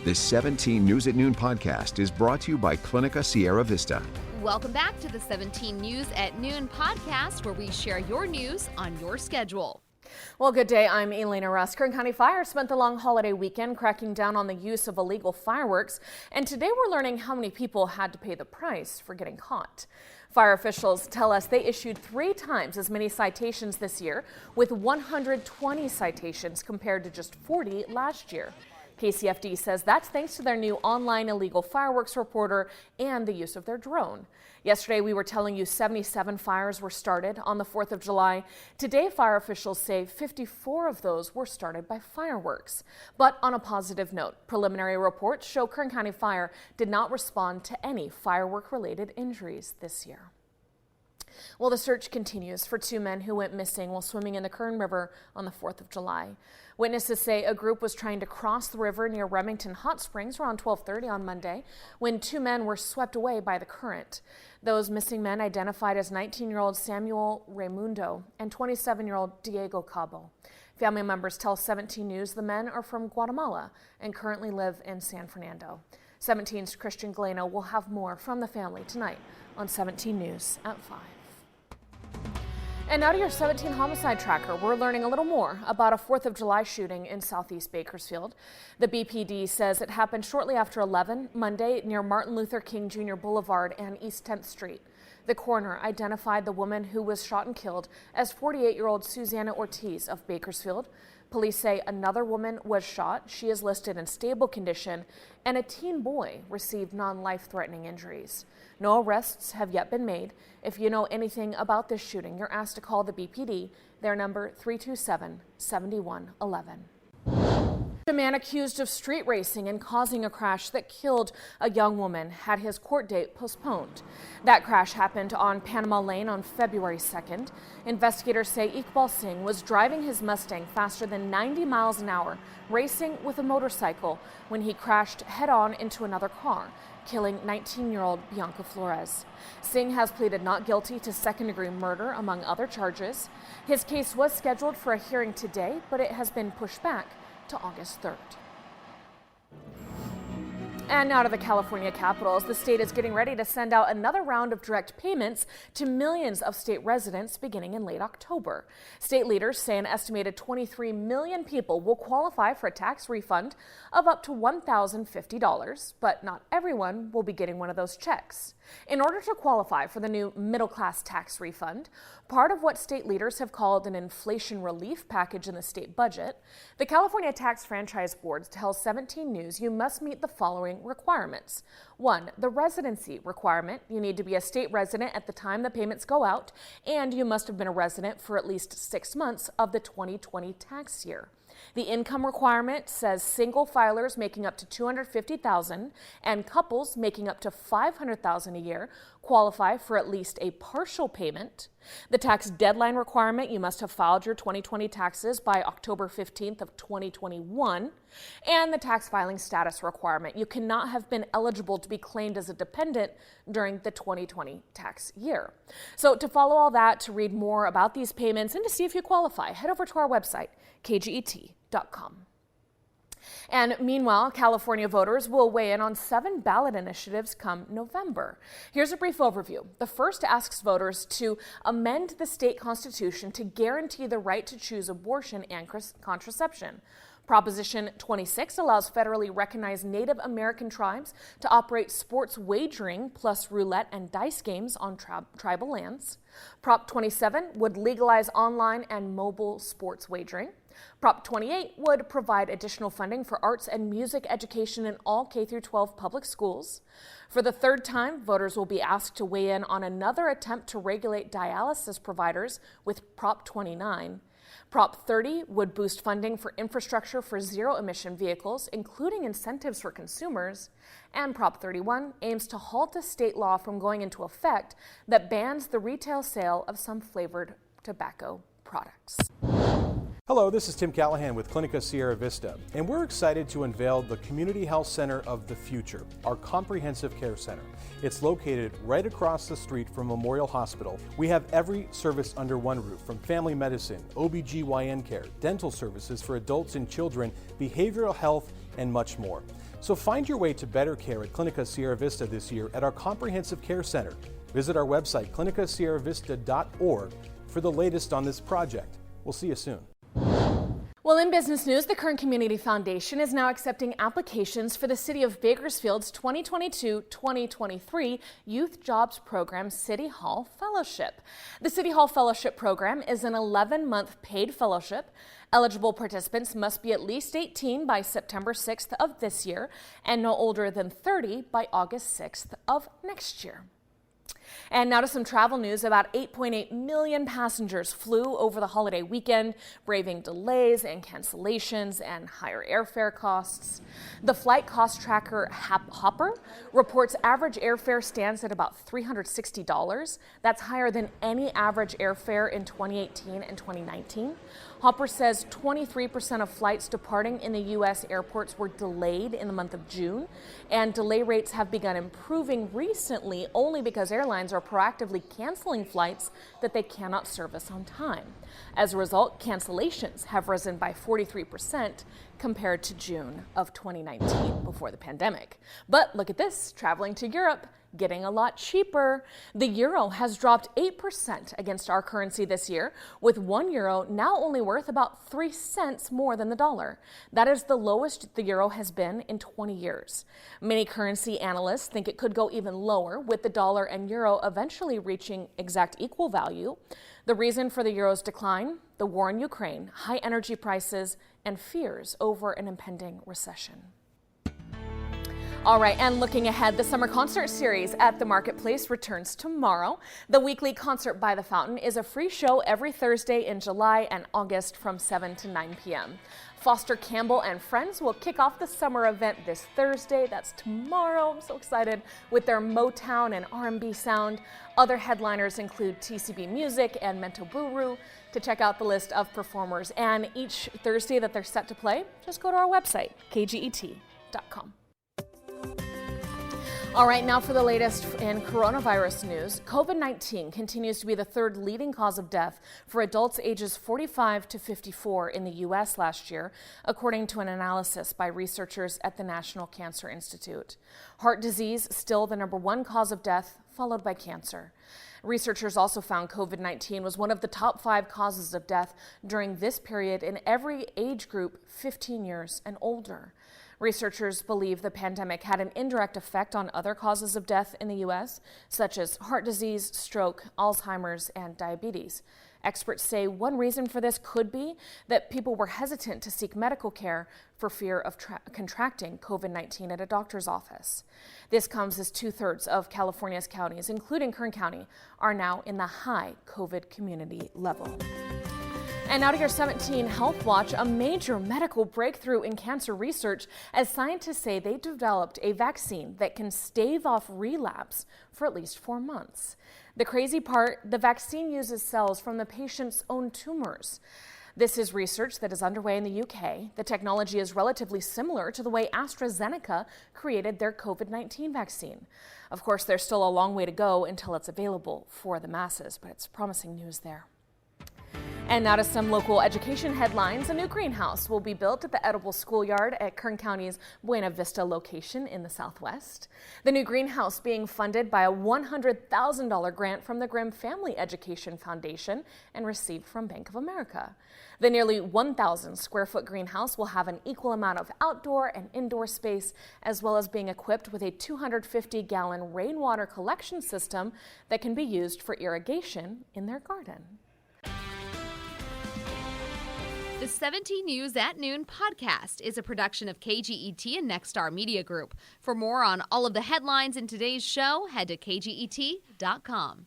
This 17 News at Noon podcast is brought to you by Clinica Sierra Vista. Welcome back to the 17 News at Noon podcast, where we share your news on your schedule. Well, good day. I'm Elena Russ. Kern County Fire spent the long holiday weekend cracking down on the use of illegal fireworks, and today we're learning how many people had to pay the price for getting caught. Fire officials tell us they issued 3 times as many citations this year, with 120 citations compared to just 40 last year. KCFD says that's thanks to their new online illegal fireworks reporter and the use of their drone. Yesterday, we were telling you 77 fires were started on the 4th of July. Today, fire officials say 54 of those were started by fireworks. But on a positive note, preliminary reports show Kern County Fire did not respond to any firework-related injuries this year. Well, the search continues for 2 men who went missing while swimming in the Kern River on the 4th of July. Witnesses say a group was trying to cross the river near Remington Hot Springs around 12:30 on Monday when 2 men were swept away by the current. Those missing men identified as 19-year-old Samuel Raymondo and 27-year-old Diego Cabo. Family members tell 17 News the men are from Guatemala and currently live in San Fernando. 17's Christian Galeno will have more from the family tonight on 17 News at 5. And now to your 17 Homicide Tracker. We're learning a little more about a 4th of July shooting in southeast Bakersfield. The BPD says it happened shortly after 11 Monday near Martin Luther King Jr. Boulevard and East 10th Street. The coroner identified the woman who was shot and killed as 48-year-old Susanna Ortiz of Bakersfield. Police say another woman was shot. She is listed in stable condition, and a teen boy received non-life-threatening injuries. No arrests have yet been made. If you know anything about this shooting, you're asked to call the BPD. Their number 327-7111. A man accused of street racing and causing a crash that killed a young woman had his court date postponed. That crash happened on Panama Lane on February 2nd. Investigators say Iqbal Singh was driving his Mustang faster than 90 miles an hour, racing with a motorcycle when he crashed head-on into another car, killing 19-year-old Bianca Flores. Singh has pleaded not guilty to second-degree murder, among other charges. His case was scheduled for a hearing today, but it has been pushed back to August 3rd. And now to the California Capitals. The state is getting ready to send out another round of direct payments to millions of state residents beginning in late October. State leaders say an estimated 23 million people will qualify for a tax refund of up to $1,050, but not everyone will be getting one of those checks. In order to qualify for the new middle-class tax refund, part of what state leaders have called an inflation relief package in the state budget, the California Tax Franchise Board tells 17 News you must meet the following requirements. 1, the residency requirement. You need to be a state resident at the time the payments go out, and you must have been a resident for at least 6 months of the 2020 tax year. The income requirement says single filers making up to $250,000 and couples making up to $500,000 a year qualify for at least a partial payment. The tax deadline requirement, you must have filed your 2020 taxes by October 15th of 2021. And the tax filing status requirement, you cannot have been eligible to be claimed as a dependent during the 2020 tax year. So to follow all that, to read more about these payments and to see if you qualify, head over to our website, kget.com. And meanwhile, California voters will weigh in on 7 ballot initiatives come November. Here's a brief overview. The first asks voters to amend the state constitution to guarantee the right to choose abortion and contraception. Proposition 26 allows federally recognized Native American tribes to operate sports wagering plus roulette and dice games on tribal lands. Prop 27 would legalize online and mobile sports wagering. Prop 28 would provide additional funding for arts and music education in all K-12 public schools. For the 3rd time, voters will be asked to weigh in on another attempt to regulate dialysis providers with Prop 29. Prop 30 would boost funding for infrastructure for zero-emission vehicles, including incentives for consumers. And Prop 31 aims to halt a state law from going into effect that bans the retail sale of some flavored tobacco products. Hello, this is Tim Callahan with Clinica Sierra Vista, and we're excited to unveil the Community Health Center of the Future, our comprehensive care center. It's located right across the street from Memorial Hospital. We have every service under one roof, from family medicine, OBGYN care, dental services for adults and children, behavioral health, and much more. So find your way to better care at Clinica Sierra Vista this year at our Comprehensive Care Center. Visit our website, clinicasierravista.org, for the latest on this project. We'll see you soon. Well, in business news, the Kern Community Foundation is now accepting applications for the City of Bakersfield's 2022-2023 Youth Jobs Program City Hall Fellowship. The City Hall Fellowship Program is an 11-month paid fellowship. Eligible participants must be at least 18 by September 6th of this year and no older than 30 by August 6th of next year. And now to some travel news. About 8.8 million passengers flew over the holiday weekend, braving delays and cancellations and higher airfare costs. The flight cost tracker Hopper reports average airfare stands at about $360. That's higher than any average airfare in 2018 and 2019. Hopper says 23% of flights departing in the U.S. airports were delayed in the month of June, and delay rates have begun improving recently only because airlines are proactively canceling flights that they cannot service on time. As a result, cancellations have risen by 43% compared to June of 2019 before the pandemic. But look at this, traveling to Europe getting a lot cheaper. The euro has dropped 8% against our currency this year, with €1 now only worth about 3 cents more than the dollar. That is the lowest the euro has been in 20 years. Many currency analysts think it could go even lower, with the dollar and euro eventually reaching exact equal value. The reason for the euro's decline? The war in Ukraine, high energy prices, and fears over an impending recession. All right, and looking ahead, the summer concert series at the Marketplace returns tomorrow. The weekly Concert by the Fountain is a free show every Thursday in July and August from 7 to 9 p.m. Foster Campbell and Friends will kick off the summer event this Thursday. That's tomorrow. I'm so excited, with their Motown and R&B sound. Other headliners include TCB Music and Mento Buru. To check out the list of performers and each Thursday that they're set to play, just go to our website, kget.com. All right, now for the latest in coronavirus news. COVID-19 continues to be the third leading cause of death for adults ages 45 to 54 in the U.S. last year, according to an analysis by researchers at the National Cancer Institute. Heart disease still the #1 cause of death, followed by cancer. Researchers also found COVID-19 was one of the top 5 causes of death during this period in every age group 15 years and older. Researchers believe the pandemic had an indirect effect on other causes of death in the U.S., such as heart disease, stroke, Alzheimer's, and diabetes. Experts say one reason for this could be that people were hesitant to seek medical care for fear of contracting COVID-19 at a doctor's office. This comes as 2/3 of California's counties, including Kern County, are now in the high COVID community level. And now to your 17 Health Watch, a major medical breakthrough in cancer research as scientists say they developed a vaccine that can stave off relapse for at least 4 months. The crazy part, the vaccine uses cells from the patient's own tumors. This is research that is underway in the UK. The technology is relatively similar to the way AstraZeneca created their COVID-19 vaccine. Of course, there's still a long way to go until it's available for the masses, but it's promising news there. And now to some local education headlines. A new greenhouse will be built at the Edible Schoolyard at Kern County's Buena Vista location in the southwest. The new greenhouse being funded by a $100,000 grant from the Grimm Family Education Foundation and received from Bank of America. The nearly 1,000 square foot greenhouse will have an equal amount of outdoor and indoor space, as well as being equipped with a 250-gallon rainwater collection system that can be used for irrigation in their garden. The 17 News at Noon podcast is a production of KGET and Nexstar Media Group. For more on all of the headlines in today's show, head to kget.com.